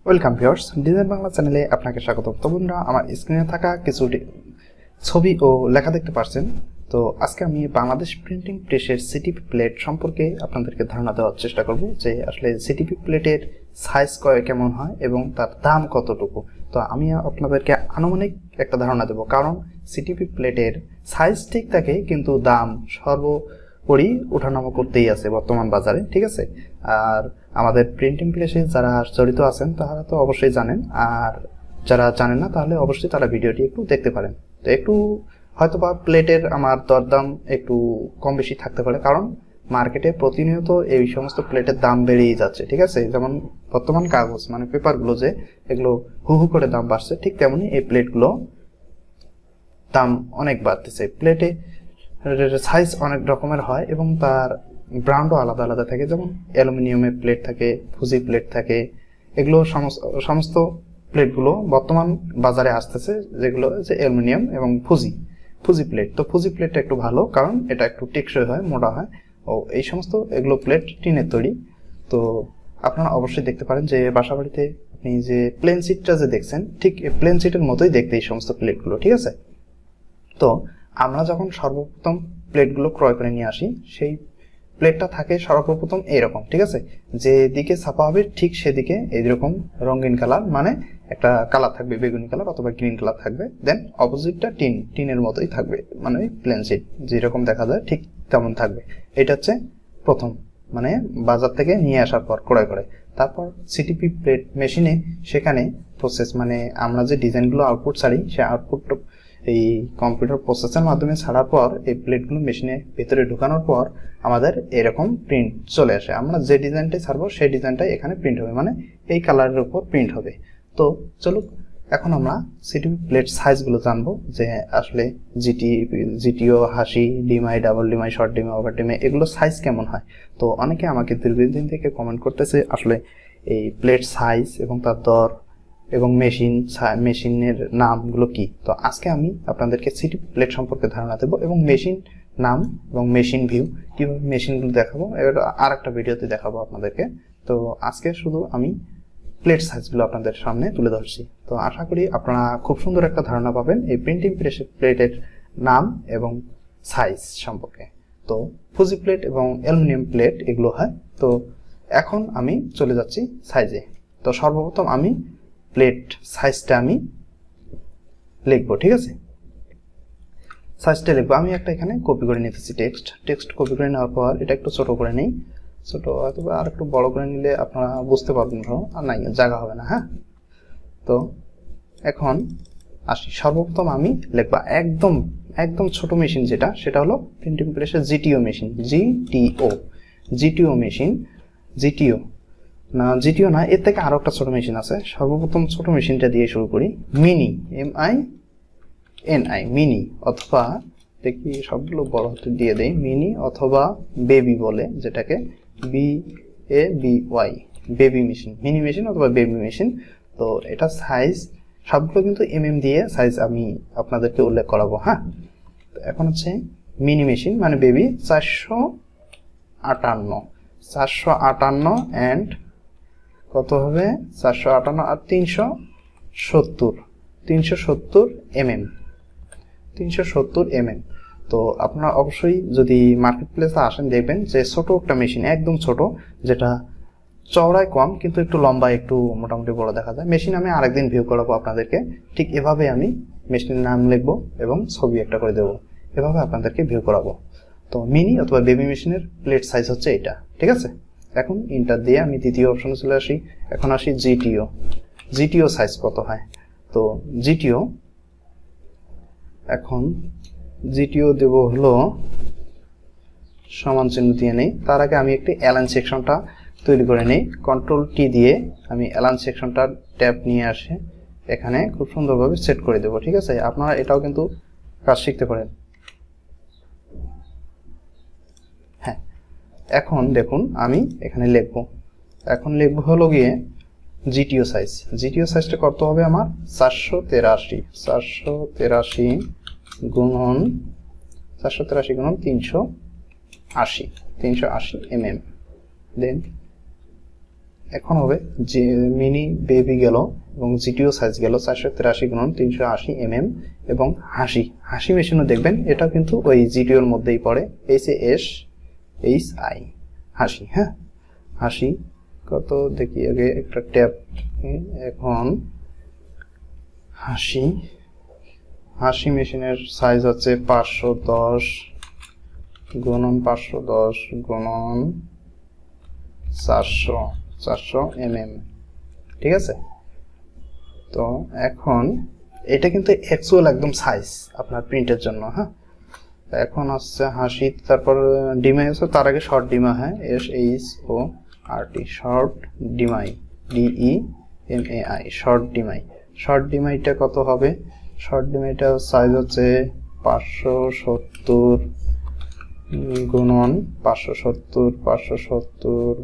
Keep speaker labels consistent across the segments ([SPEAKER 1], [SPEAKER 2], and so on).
[SPEAKER 1] Welcome viewers, design Bangla চ্যানেলে আপনাকে স্বাগত। তো বন্ধুরা, আমার স্ক্রিনে থাকা কিছু ছবি ও লেখা দেখতে পাচ্ছেন। তো আজকে আমি বাংলাদেশ প্রিন্টিং প্রেসের সিটিপি প্লেট সম্পর্কে আপনাদেরকে ধারণা দেওয়ার চেষ্টা করব যে আসলে সিটিপি প্লেটের সাইজ কেমন হয় এবং তার দাম কতটুকু। তো আমি আপনাদেরকে আনুমানিক একটা ধারণা দেব, কারণ সিটিপি প্লেটের সাইজ ঠিক থাকে কিন্তু দাম সর্বোপরি ওঠানামা করতেই আছে বর্তমান বাজারে, ঠিক আছে। আর আমাদের প্রিন্টিং প্রেসে যারা জড়িত আছেন তারা তো অবশ্যই জানেন, আর যারা জানেন না তাহলে অবশ্যই তারা ভিডিওটি একটু দেখতে পারেন। তো একটু হয়তোবা প্লেটের আমার দরদাম একটু কম বেশি থাকতে পারে, কারণ মার্কেটে প্রতিনিয়ত এই সমস্ত প্লেটের দাম বেড়েই যাচ্ছে, ঠিক আছে। যেমন বর্তমান কাগজ মানে পেপারগুলো যে এগুলো হু হু করে দাম বাড়ছে, ঠিক তেমনি এই প্লেটগুলো দাম অনেক বাড়তেছে। প্লেটে সাইজ অনেক রকমের হয় এবং তার ব্র্যান্ডও আলাদা আলাদা থাকে। যেমন অ্যালুমিনিয়ামের প্লেট থাকে, ফুজি প্লেট থাকে, এগুলো সমস্ত প্লেটগুলো বর্তমান বাজারে আসতেছে, যেগুলো যে অ্যালুমিনিয়াম এবং ফুজি প্লেট। তো ফুজি প্লেটটা একটু ভালো, কারণ এটা একটু টেকসই হয়, মোটা হয়। ও এই সমস্ত এগুলো প্লেট টিনের তৈরি। তো আপনারা অবশ্যই দেখতে পারেন যে বাসাবাড়িতে আপনি যে প্লেন সিটটা যে দেখছেন, ঠিক এই প্লেন সিটের মতোই দেখতে এই সমস্ত প্লেটগুলো, ঠিক আছে। তো আমরা যখন সর্বপ্রথম প্লেটগুলো ক্রয় করে নিয়ে আসি, সেই প্লেটটা থাকে সর্বপ্রথম এইরকম, ঠিক আছে। যেদিকে ছাপা হবে ঠিক সেদিকে এইরকম রঙিন কালার, মানে একটা কালার থাকবে, বেগুনি কালার অথবা গ্রিন কালার থাকবে। দেন অপোজিটটা টিনের মতোই থাকবে, মানে প্লেন শিট যেরকম দেখা যায় ঠিক তেমন থাকবে। এটা হচ্ছে প্রথম, মানে বাজার থেকে নিয়ে আসার পর ক্রয় করে। তারপর সিটিপি প্লেট মেশিনে সেখানে প্রসেস, মানে আমরা যে ডিজাইনগুলো আউটপুট ছাড়ি, সে আউটপুট এই কম্পিউটার প্রসেসের মাধ্যমে ছাড়ার পর এই প্লেটগুলো মেশিনে ভেতরে ঢুকানোর পর আমাদের এরকম প্রিন্ট চলে আসে। আমরা যে ডিজাইনটাই ছাড়বো সেই ডিজাইনটাই এখানে প্রিন্ট হবে, মানে এই কালারের উপর প্রিন্ট হবে। তো চলুক এখন আমরা সিটিপি প্লেট সাইজগুলো জানবো, যে আসলে জিটিও, হাসি, ডিমআই, ডাবল ডিমআই, শর্ট ডিমআই, ওভার ডিমআই এগুলো সাইজ কেমন হয়। তো অনেকে আমাকে দীর্ঘদিন থেকে কমেন্ট করতেছে আসলে এই প্লেট সাইজ এবং তার দর এবং মেশিনের নামগুলো কি। তো আজকে আমি আপনাদেরকে সিটিপি প্লেট সম্পর্কে ধারণা দেবো এবং মেশিন নাম এবং মেশিন ভিউ কিভাবে মেশিনগুলো দেখাবো, এবার আর একটা ভিডিওতে দেখাবো আপনাদেরকে। তো আজকে শুধু আমি প্লেট সাইজগুলো আপনাদের সামনে তুলে ধরছি। তো আশা করি আপনারা খুব সুন্দর একটা ধারণা পাবেন এই প্রিন্টিং প্লেটের নাম এবং সাইজ সম্পর্কে। তো ফুজি প্লেট এবং অ্যালুমিনিয়াম প্লেট এগুলো হয়। তো এখন আমি চলে যাচ্ছি সাইজে। তো সর্বপ্রথম আমি প্লেট সাইজটা আমি লিখবো, ঠিক আছে। সাইজটা লিখবো আমি একটা এখানে কপি করে নিতেছি, টেক্সট কপি করে নেওয়ার পর এটা একটু ছোট করে নেই। ছোট অথবা আর একটু বড় করে নিলে আপনারা বুঝতে পারবেন, আর নাই জায়গা হবে না। হ্যাঁ, তো এখন আসি। সর্বপ্রথম আমি লিখবা একদম ছোট মেশিন যেটা, সেটা হলো প্রিন্টিং প্রেসের জিটিও মেশিন। জিটিও মেশিন, জিটিও না, এর থেকে আরো একটা ছোট মেশিন আছে। সর্বপ্রথম ছোট মেশিনটা দিয়ে শুরু করি, মিনি, MINI, মিনি, অথবা দেখি সবগুলো বড় হাতে দিয়ে দেই, মিনি অথবা বেবি বলে, যেটাকে BABY, baby machine, mini machine অথবা বেবি মেশিন। তো এটা সাইজ সবগুলো কিন্তু দিয়ে সাইজ আমি আপনাদেরকে উল্লেখ করাবো। হ্যাঁ, এখন হচ্ছে মিনি মেশিন মানে বেবি 458 অ্যান্ড কত হবে 458 আর 370 mm। তো আপনারা অবশ্যই যদি মার্কেট প্লেসে আসেন দেখবেন যে ছোট একটা মেশিন, একদম ছোট, যেটা চওড়ায় কম কিন্তু একটু লম্বা, একটু মোটামুটি বড় দেখা যায়। মেশিন আমি আরেকদিন ভিউ করাবো আপনাদেরকে। ঠিক এভাবে আমি মেশিনের নাম লিখবো এবং ছবি একটা করে দেবো, এভাবে আপনাদেরকে ভিউ করাবো। তো মিনি অথবা বেবি মেশিনের প্লেট সাইজ হচ্ছে এটা, ঠিক আছে। এখন ইন্টার দিয়ে আমি দ্বিতীয় অপশনে চলে আসি। এখন আসি জিটিও সাইজ কত হয়। তো জিটিও দেব হলো সমান চিহ্ন দিয়ে নেই। তার আগে আমি একটি অ্যালাইন সেকশনটা তৈরি করে নেই। Ctrl+T দিয়ে আমি অ্যালাইন সেকশনটা ট্যাব নিয়ে আসে এখানে খুব সুন্দরভাবে সেট করে দেবো, ঠিক আছে। আপনারা এটাও কিন্তু কাজ শিখতে পারেন। হ্যাঁ, এখন দেখুন আমি এখানে লিখবো হলো গিয়ে জিটিও সাইজটা কত হবে আমার 483 গুণন 380 mm। দেন এখন হবে যে মিনি বেবি গেল এবং জিটিও সাইজ গেল 483 × 380 এবং হাসি মেশিনও দেখবেন, এটা কিন্তু ওই জিটিওর মধ্যেই পড়ে, HASHI হাসি। হ্যাঁ, হাসি কত দেখি আগে একটা ট্যাব। এখন হাসি মেশিনের সাইজ হচ্ছে 510 × 510 × 400 ঠিক আছে। তো এখন এটা কিন্তু অ্যাকচুয়াল একদম সাইজ আপনার প্রিন্টের জন্য। হ্যাঁ, এখন হচ্ছে হাসি, তারপর ডিমাই আছে, তার আগে শর্ট ডিমা। হ্যাঁ, SHORT short demy, DEMAI short ডিমাইটা কত হবে? শর্ট ডিমাইটা সাইজ হচ্ছে 570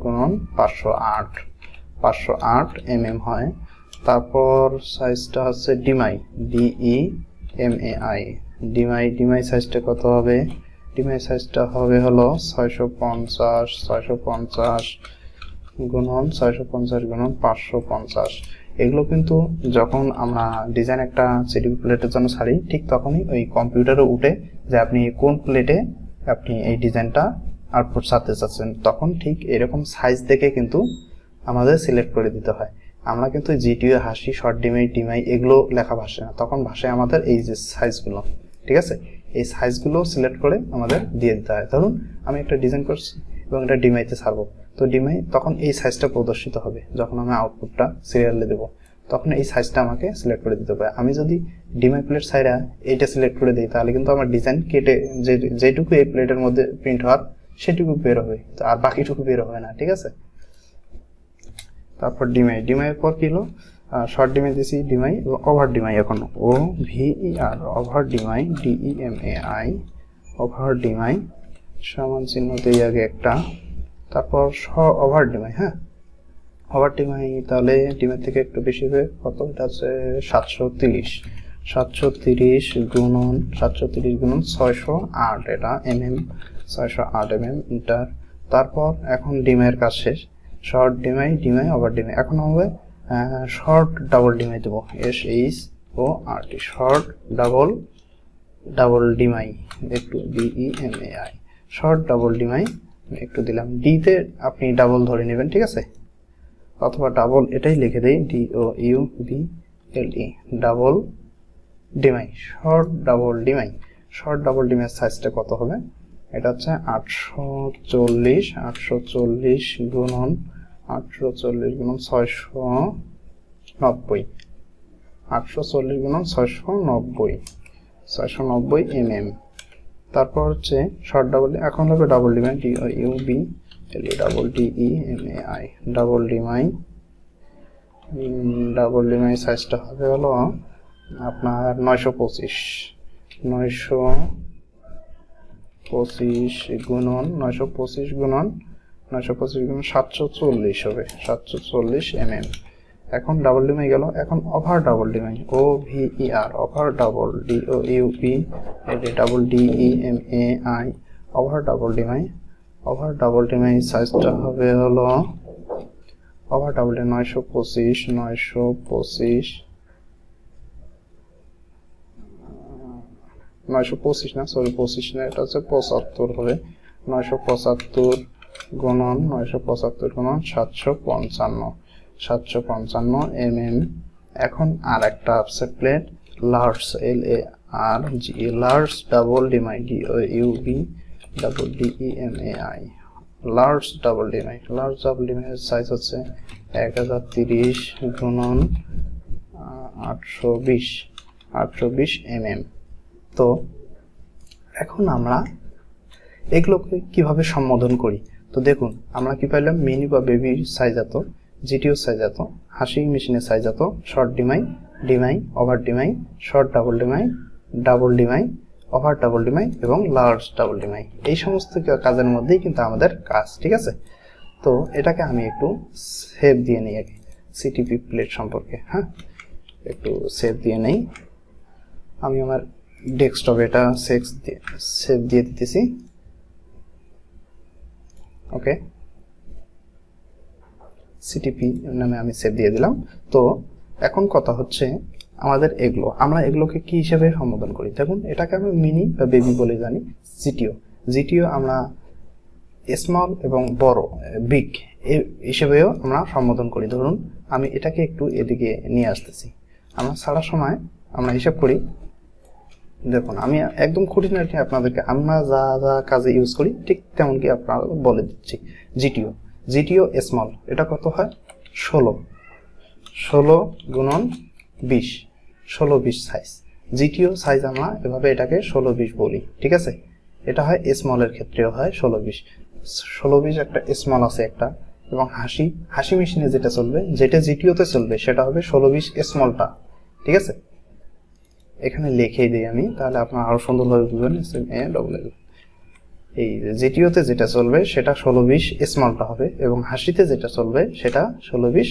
[SPEAKER 1] × 508 হয়। তারপর সাইজটা হচ্ছে ডিমাই, DEMAI ডিমাই সাইজটা কত হবে? ডিমাই সাইজটা হবে হলো 650 × 550 এগুলো কিন্তু যখন আমরা ডিজাইন একটা সিটিপি প্লেটের জন্য ছাড়ি, ঠিক তখনই ওই কম্পিউটারে উঠে যে আপনি কোন প্লেটে আপনি এই ডিজাইনটা আউটপুট ছাড়তে চাচ্ছেন, তখন ঠিক এরকম সাইজ দেখে কিন্তু আমাদের সিলেক্ট করে দিতে হয়। আমরা কিন্তু জিটিও, হাসি, শর্ট ডিমাই এগুলো লেখা ভাসে না, তখন ভাষায় আমাদের এই যে সাইজগুলো, ঠিক আছে, এই সাইজগুলো সিলেক্ট করে আমাদের দিয়ে দিতে হয়। ধরুন আমি একটা ডিজাইন করছি এবং এটা ডিমাইতে ছাড়বো, তো ডিমাই তখন এই সাইজটা প্রদর্শিত হবে। যখন আমি আউটপুটটা সিরিয়ালে দেবো তখন এই সাইজটা আমাকে সিলেক্ট করে দিতে হবে। আমি যদি ডিমাই প্লেট সাইডা এইটা সিলেক্ট করে দিই, তাহলে কিন্তু আমার ডিজাইন কেটে যেটুকু এই প্লেটের মধ্যে প্রিন্ট হওয়ার সেটুকু বের হবে, আর বাকিটুকু বের হবে না, ঠিক আছে। তারপর ডিমাইয়ের পর কি হলো? শর্ট ডিমাই দিয়েছি, ডিমাই এবং ওভার ডিমাই। এখন OVER over demy, DEMAI over demy সমান চিহ্ন দিয়ে আগে একটা, তারপর ওভার ডিমাই। হ্যাঁ, ওভার ডিমাই তাহলে ডিমাই থেকে একটু বেশি হবে, কত? এটা হচ্ছে 730 × 608, এটা mm 608 এন্টার। তারপর এখন ডিমাইয়ের কাজ শেষ, শর্ট ডিমাই ওভার ডিমাই। এখন হবে শর্ট ডাবল ডিমাই দেবো, SHORT শর্ট ডাবল ডিমাই, একটু DEMAI শর্ট ডাবল ডিমাই একটু দিলাম। ডিতে আপনি ডাবল ধরে নেবেন, ঠিক আছে, অথবা ডাবল এটাই লিখে দেই, DOUBLE double demy, short double ডিমাইয়ের সাইজটা কত হবে? এটা হচ্ছে 840 × 690 690 তারপর হচ্ছে শর্ট ডাবল, এখন হবে double demy, DOUBLE double DEMAI double demy সাইজটা হবে হলো আপনার 925 × 740 হবে, 740 এখন ডাবল ডিমাই গেল। এখন over double demy, OVER over double, DOUB double DEMAI over double demy সাইজটা হবে হলো ওভার ডাবল 925 না, সরি 25 না, এটা হচ্ছে 75 হবে, 975 × 755 এখন আর একটা আপসে plate large, large double demy, DOUB double DEMAI double ডিমাইয়ের সাইজ হচ্ছে 1030 × 820 তো এখন আমরা এগুলোকে কিভাবে সম্বোধন করি? তো দেখুন, আমরা কি পাইলাম? মিনি বা বেবির সাইজ এত, জিটিও সাইজ এত, হাসি মেশিনের সাইজ এত, short demy over demy, short double demy over double demy এবং লার্জ ডাবল ডিমাই। এই সমস্ত কাজের মধ্যেই কিন্তু আমাদের কাজ, ঠিক আছে। তো এটাকে আমি একটু সেভ দিয়ে নিই আগে সিটিপি প্লেট সম্পর্কে। হ্যাঁ, একটু সেভ দিয়ে নেই। আমি আমার ডেস্কটপে এটা সেভ দিয়ে দিতেছি। ওকে, সিটিপি নামে আমি সেভ দিয়ে দিলাম। তো এখন কথা হচ্ছে আমাদের আমরা এগুলোকে কি হিসেবে সম্বোধন করি? দেখুন, এটাকে আমরা মিনি বা বেবি বলে জানি। জিটিও আমরা স্মল এবং বড় বিগ হিসেবেও আমরা সম্বোধন করি। ধরুন আমি এটাকে একটু এদিকে নিয়ে আসতেছি। আমরা ছাড়ার সময় আমরা হিসাব করি। দেখুন, আমি একদম খুঁটিনাটি আপনাদেরকে আমরা যা যা কাজে ইউজ করি ঠিক তেমন কি আপনারা বলে দিচ্ছি। জিটিও স্মল, এটা কত হয়? 16 গুণন 20, 16-20 সাইজ। জিটিও সাইজ আমরা এভাবে এটাকে 16-20 বলি, ঠিক আছে? এটা হয় স্মলের ক্ষেত্রেও হয় 16-20 একটা স্মল আছে একটা। এবং হাসি মেশিনে যেটা চলবে, যেটা জিটিওতে চলবে, সেটা হবে 16-20 স্মলটা, ঠিক আছে? এখানে লিখেই দিই আমি, তাহলে আপনারা আরো সুন্দরভাবে বুঝবেন। এই জিটিওতে যেটা চলবে সেটা 16-20 স্মলটা হবে, এবং হাসিতে যেটা চলবে সেটা 16-20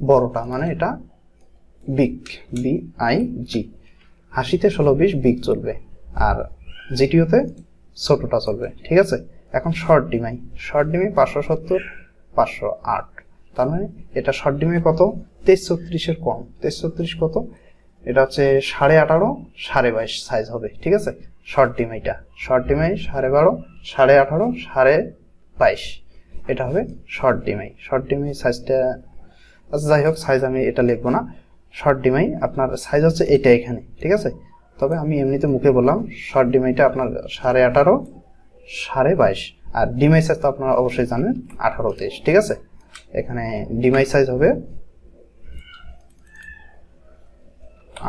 [SPEAKER 1] বড়টা, মানে এটা বিগ, BIG। হাসিতে 16-20 বিগ চলবে, আর জিটিওতে ছোটটা চলবে, ঠিক আছে? এখন শর্ট ডিমাই 570, 508, তার মানে এটা শর্ট ডিমাই কত? 23-36 কম। 23-36 কত? এটা হচ্ছে 18.5, 22.5 সাইজ হবে, ঠিক আছে? শর্ট ডিমাই 12.5, 18.5, 22.5, এটা হবে শর্ট ডিমাই। সাইজটা, আচ্ছা যাই হোক, সাইজ আমি এটা লিখবো না। শর্ট ডিমাই আপনার সাইজ হচ্ছে এটা এখানে, ঠিক আছে? তবে আমি এমনিতে মুখে বললাম শর্ট ডিমাইটা আপনার 18.5, 22.5, আর ডিমাই সাইজ তো আপনারা অবশ্যই জানেন 18-23, ঠিক আছে? এখানে ডিমাই সাইজ হবে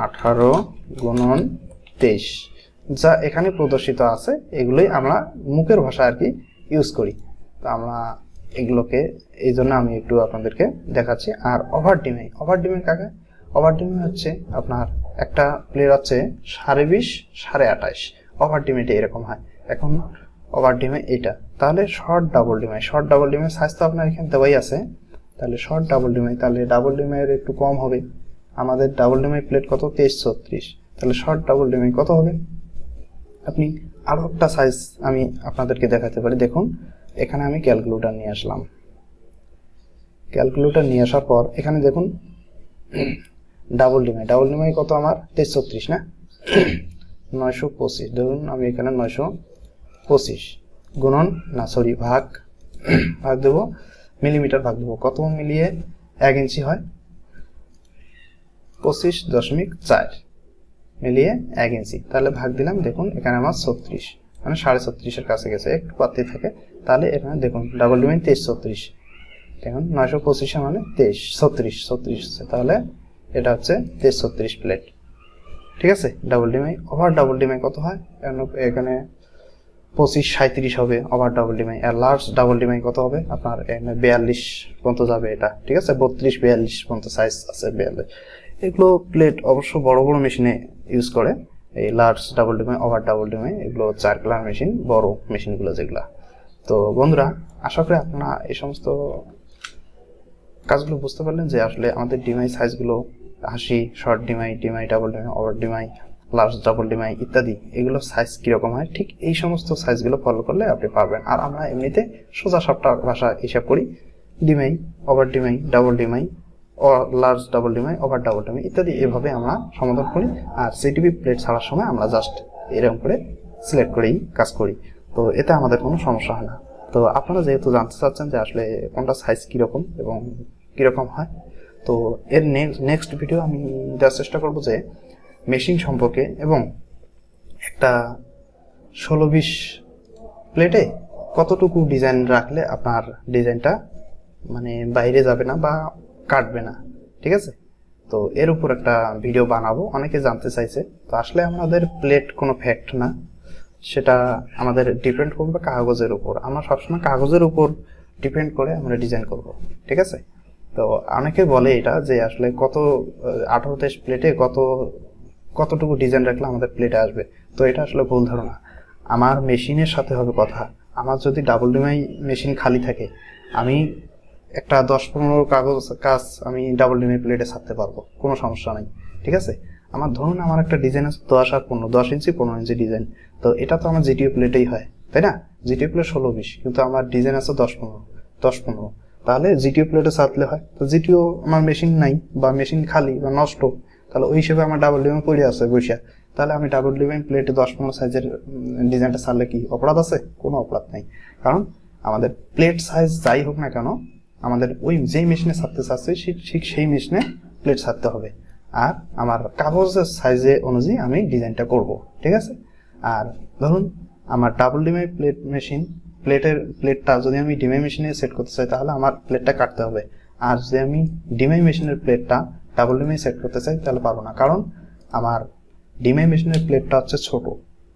[SPEAKER 1] 18x23, যা এখানে প্রদর্শিত আছে। এগুলোই আমরা মুখের ভাষা আর কি ইউজ করি। তো আমরা এগুলোকে এই জন্য আমি একটু আপনাদেরকে দেখাচ্ছি। আর ওভার ডিমাই কাকে? ওভার ডিমাই হচ্ছে আপনার একটা প্লেয়ার হচ্ছে 20.5, 28.5, ওভার ডিমাইটা এরকম হয়। এখন ওভার ডিমাই এটা, তাহলে শর্ট ডাবল ডিমাই সাইজ তো আপনার এখানে দেওয়াই আছে। তাহলে শর্ট ডাবল ডিমাই, তাহলে ডাবল ডিমাইয়ের একটু কম হবে। আমাদের ডাবল ডিমাই প্লেট কত? 23-36, তাহলে শর্ট ডাবল ডিমাই কত হবে? আপনি আরো একটা সাইজ আমি আপনাদেরকে দেখাতে পারি। দেখুন, এখানে আমি ক্যালকুলেটর নিয়ে আসলাম। ক্যালকুলেটর নিয়ে আসার পর এখানে দেখুন ডাবল ডিমাই কত আমার? 23-36 না, 925। ধরুন আমি এখানে 925 গুণন না সরি ভাগ দেবো, মিলিমিটার ভাগ দেবো। কত মিলিয়ে 1 ইঞ্চি হয়? 25.4 মিলিয়ে 1 ইঞ্চি। তাহলে ভাগ দিলাম, দেখুন এখানে আমার 36, মানে 36.5-এর কাছে গেছে, একটু বাড়তি থাকে। তাহলে এখানে দেখুন ডাবল ডিমাই 23-36, দেখুন 925 মানে 36 হচ্ছে, তাহলে এটা হচ্ছে 23-36 প্লেট, ঠিক আছে? Double demy. Over double demy কত হয়? এখানে 25-37 হবে ওভার ডাবল ডিমাই। আর লার্জ ডাবল ডিমাই কত হবে? আপনার এখানে 42 পর্যন্ত যাবে এটা, ঠিক আছে? 32-42 পর্যন্ত সাইজ আছে, 42। এগুলো প্লেট অবশ্য বড় বড় মেশিনে ইউজ করে, এই large double demy, over double demy, এগুলো সার্কুলার মেশিন, বড় মেশিনগুলো যেগুলা। তো বন্ধুরা, আশা করি আপনারা এই সমস্ত কাজগুলো বুঝতে পারলেন যে আসলে আমাদের ডিমাই সাইজগুলো, short demy, double demy, over demy, large double demy ইত্যাদি, এগুলো সাইজ কিরকম হয়, ঠিক এই সমস্ত সাইজগুলো ফলো করলে আপনি পারবেন। আর আমরা এমনিতে সোজা সাপটা ভাষা হিসাব করি, demy, over demy, double demy, large double demy, over double demy ইত্যাদি, এভাবে আমরা সমাধান করি। আর সিটিপি প্লেট ছাড়ার সময় আমরা জাস্ট এরকম করে সিলেক্ট করেই কাজ করি। তো এতে আমাদের কোনো সমস্যা হয় না। তো আপনারা যেহেতু জানতে চাচ্ছেন যে আসলে কোনটা সাইজ কিরকম এবং কিরকম হয়, তো এর নেক্সট ভিডিও আমি দেওয়ার চেষ্টা করবো যে মেশিন সম্পর্কে, এবং একটা 16-20 প্লেটে কতটুকু ডিজাইন রাখলে আপনার ডিজাইনটা মানে বাইরে যাবে না বা কাটবে না, ঠিক আছে? তো এর উপর একটা ভিডিও বানাবো, অনেকে জানতে চাইছে। তো আসলে আমাদের প্লেট কোনো ফ্যাক্ট না, সেটা আমাদের ডিপেন্ড করবে কাগজের উপর। আমরা সবসময় কাগজের উপর ডিপেন্ড করে আমরা ডিজাইন করব, ঠিক আছে? তো অনেকে বলে এটা যে আসলে 18-23 প্লেটে কতটুকু ডিজাইন রাখলে আমাদের প্লেটে আসবে। তো এটা আসলে ভুল ধারণা। আমার মেশিনের সাথে হবে কথা। আমার যদি ডাবল ডিমাই মেশিন খালি থাকে, আমি একটা 10-15 কাজ আমি ডাবল ডিমাই প্লেটে ছাড়তে পারবো, কোনো সমস্যা নাই, ঠিক আছে? আমার ধরুন আমার একটা ডিজাইন আছে 10 আর 15, 10 ইঞ্চি 15 ইঞ্চি ডিজাইন। তো এটা তো আমার জিটিও প্লেটেই হয়, তাই না? জিটিও প্লেট 16-20, কিন্তু আমার ডিজাইন আছে 10-15। 10-15, তাহলে জিটিও প্লেটে সারলে হয়। তো জিটিও আমার মেশিন নাই বা মেশিন খালি বা নষ্ট, তাহলে ওই হিসেবে আমার ডাবল ডিমাই পড়ে আছে বসিয়া, তাহলে আমি ডাবল ডিমাই প্লেটে 10-15 সাইজের ডিজাইনটা সারলে কি অপরাধ আছে? কোনো অপরাধ নাই। কারণ আমাদের প্লেট সাইজ যাই হোক না কেন, আমাদের ওই যেই মেশিনে ছাড়তে চাচ্ছি ঠিক সেই মেশিনে প্লেট ছাড়তে হবে। আর আমার কাগজের সাইজে অনুযায়ী আমি ডিজাইনটা করব, ঠিক আছে? আর ধরুন আমার ডাবল ডিমাই প্লেটটা যদি আমি ডিমাই মেশিনে সেট করতে চাই, তাহলে আমার প্লেটটা কাটতে হবে। আর যদি আমি ডিমাই মেশিনের প্লেটটা ডাবল ডিমাই সেট করতে চাই, তাহলে পারবো না। কারণ আমার ডিমাই মেশিনের প্লেটটা হচ্ছে ছোট,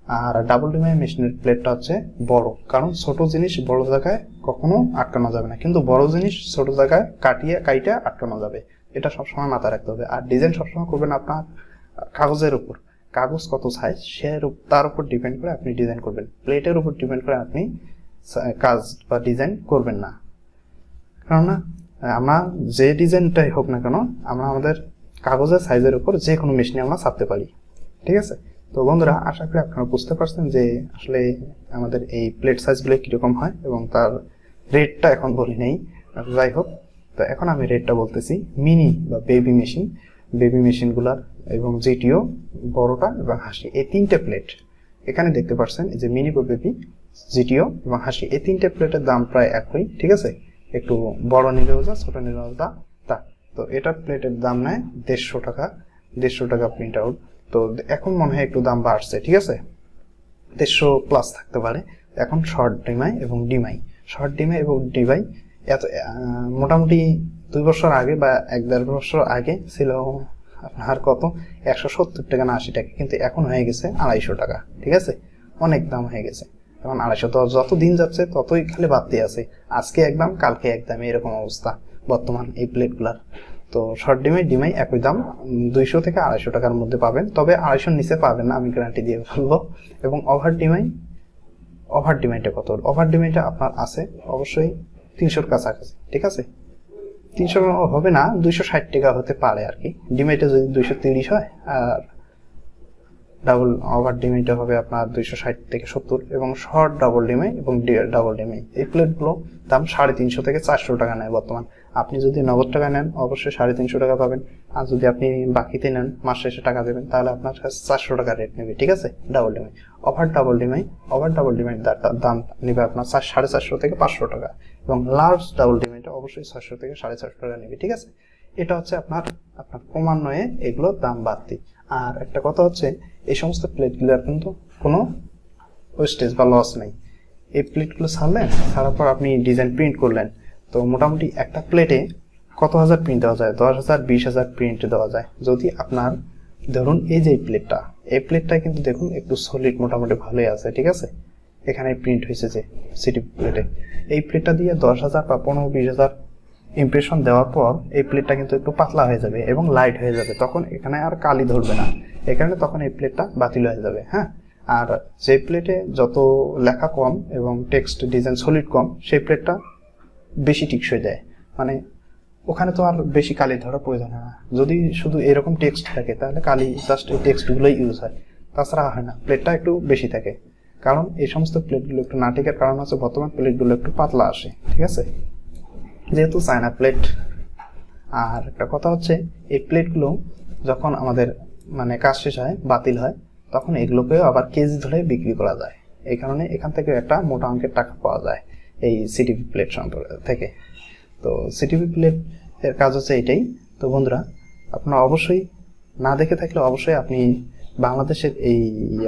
[SPEAKER 1] আর ডাবল ডিমাই মেশিনের প্লেটটা হচ্ছে বড়। কারণ ছোট জিনিস বড় জায়গায় কখনো আটকানো যাবে না, কিন্তু বড় জিনিস ছোট জায়গায় কাইটা আটকানো যাবে। এটা সবসময় মাথায় রাখতে হবে। আর ডিজাইন সবসময় করবেন আপনার কাগজের উপর। কাগজ কত সাইজ তার উপর ডিপেন্ড করে আপনি ডিজাইন করবেন। প্লেটের উপর ডিপেন্ড করে আপনি কাজ বা ডিজাইন করবেন না। কেননা আমরা যে ডিজাইনটাই হোক না কেন, আমরা আমাদের কাগজের সাইজের উপর যে কোনো মেশিনে আমরা ছাপতে পারি, ঠিক আছে? তো বন্ধুরা, আশা করি আপনারা বুঝতে পারছেন যে আসলে আমাদের এই প্লেট সাইজগুলো কীরকম হয় এবং তার রেটটা এখন বলি নেই। যাই হোক, তো এখন আমি রেটটা বলতেছি। মিনি বা বেবি মেশিনগুলার এবং জিটিও, বড়টা এবং হাসি, এই তিনটে প্লেট এখানে দেখতে পাচ্ছেন। এই যে মিনি বা বেবি, জিটিও এবং হাসি, এই তিনটে প্লেটের দাম প্রায় একই, ঠিক আছে? একটু বড় নিলেও যা, ছোট নিলেও তা। তো এটার প্লেটের দাম নেয় 150 টাকা, 150 টাকা প্রিন্ট আউট। তো এখন মনে হয় একটু দাম বাড়ছে, ঠিক আছে? 150 প্লাস থাকতে পারে। এখন শর্ট ডিমাই এবং ডিমাই এত মোটামুটি 2 বছর আগে বা 1-1.5 বছর আগে ছিল আপনার কত 170 টাকা না 80 টাকা, কিন্তু এখন হয়ে গেছে 250 টাকা, ঠিক আছে? অনেক দাম হয়ে গেছে এখন 250। তো যত দিন যাচ্ছে ততই খালি বাড়তে আছে। আজকে একদম, কালকে একদম, এরকম অবস্থা বর্তমান এই প্লেটগুলার। তো শর্ট ডিমাই একই দাম, 200 থেকে 250 টাকার মধ্যে পাবেন। তবে 250-র নিচে পাবেন না, আমি গ্যারান্টি দিয়ে বলবো। এবং ওভার ডিমাইটা কত? ওভার ডিমাইটা আপনার আছে অবশ্যই 300-র কাছাকাছি, ঠিক আছে? 300 হবে না, 260 টাকা হতে পারে আর কি। ডিমাইটা যদি 230 হয়, আর ডাবল ওভার ডিমাইটা হবে আপনার 260 থেকে 70। এবং শর্ট ডাবল ডিমাই এবং ডাবল ডিমাই এই প্লেটগুলো দাম 350 থেকে 400 টাকা নেয় বর্তমান। আপনি যদি নগদ টাকা নেন অবশ্যই 350 টাকা পাবেন। আর যদি আপনি বাকিতে নেন, মাস শেষে টাকা দেবেন, তাহলে আপনার কাছে 400 টাকা রেট নেবে, ঠিক আছে? Double demy. Over double demy দাম নেবে আপনার 450 থেকে 500 টাকা। এবং লার্জ ডাবল ডিমাইটা অবশ্যই 600 থেকে 650 টাকা নেবে, ঠিক আছে? এটা হচ্ছে আপনার ক্রমান্বয়ে এগুলোর দাম বাড়তি। আর একটা কথা হচ্ছে, এই সমস্ত প্লেটগুলোর কিন্তু কোনো ওয়েস্টেজ বা লস নেই। এই প্লেটগুলো ছাড়ার পর আপনি ডিজাইন প্রিন্ট করলেন, তো মোটামুটি একটা প্লেটে কত হাজার প্রিন্ট দেওয়া যায়? 10,000 20,000 প্রিন্ট দেওয়া যায়। যদি আপনার ধরুন এই যে এই প্লেটটা কিন্তু দেখুন একটু সলিড, মোটামুটি ভালোই আছে, ঠিক আছে? এখানে প্রিন্ট হয়েছে যে সিটিপি প্লেটে, এই প্লেটটা দিয়ে 10,000 বা 15-20,000 ইমপ্রেশন দেওয়ার পর এই প্লেটটা কিন্তু একটু পাতলা হয়ে যাবে এবং লাইট হয়ে যাবে। তখন এখানে আর কালি ধরবে না, এই কারণে তখন এই প্লেটটা বাতিল হয়ে যাবে। হ্যাঁ, আর যে প্লেটে যত লেখা কম এবং টেক্সট ডিজাইন সলিড কম, সেই প্লেটটা বেশি টিকসই দেয়। মানে ওখানে তো আর বেশি কালি ধরার প্রয়োজন হয় না। যদি শুধু এরকম টেক্সট থাকে তাহলে কালি জাস্ট এই টেক্সটগুলোই ইউজ হয়, তাছাড়া হয় না। প্লেটটা একটু বেশি থাকে, কারণ এই সমস্ত প্লেটগুলো একটু না টেকার কারণ হচ্ছে বর্তমান প্লেটগুলো একটু পাতলা আসে, ঠিক আছে? যেহেতু চায়না প্লেট। আর একটা কথা হচ্ছে, এই প্লেটগুলো যখন আমাদের কাজ শেষ হয়, বাতিল হয়, তখন এগুলোকেও আবার কেজি ধরে বিক্রি করা যায়। এই কারণে এখান থেকে একটা মোটা অঙ্কের টাকা পাওয়া যায় এই সিটিপি প্লেট থেকে। তো সিটিপি প্লেট এর কাজ হচ্ছে এটাই। তো বন্ধুরা, আপনারা অবশ্যই না দেখে থাকলে অবশ্যই আপনি বাংলাদেশের এই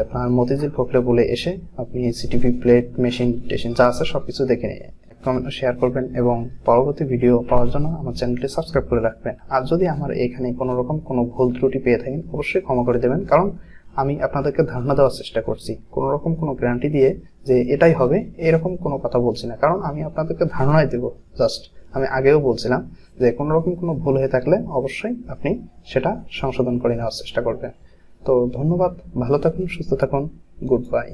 [SPEAKER 1] আপনার মতিঝিল ফোকলে বলে এসে আপনি সিটিপি প্লেট মেশিন যা আছে সবকিছু দেখে নিয়ে কমেন্ট শেয়ার করবেন এবং পরবর্তী ভিডিও পাওয়ার জন্য আমার চ্যানেলটি সাবস্ক্রাইব করে রাখবেন। আর যদি আমার এখানে কোনো রকম কোনো ভুল ত্রুটি পেয়ে থাকেন অবশ্যই ক্ষমা করে দেবেন, কারণ আমি আপনাদেরকে ধারণা দেওয়ার চেষ্টা করছি। কোনো রকম কোনো গ্যারান্টি দিয়ে যে এটাই হবে এরকম কোনো কথা বলছি না, কারণ আমি আপনাদেরকে ধারণাই দেবো। জাস্ট আমি আগেও বলছিলাম যে কোনো রকম কোনো ভুল হয়ে থাকলে অবশ্যই আপনি সেটা সংশোধন করে নেওয়ার চেষ্টা করবেন। তো ধন্যবাদ, ভালো থাকুন, সুস্থ থাকুন, গুড বাই।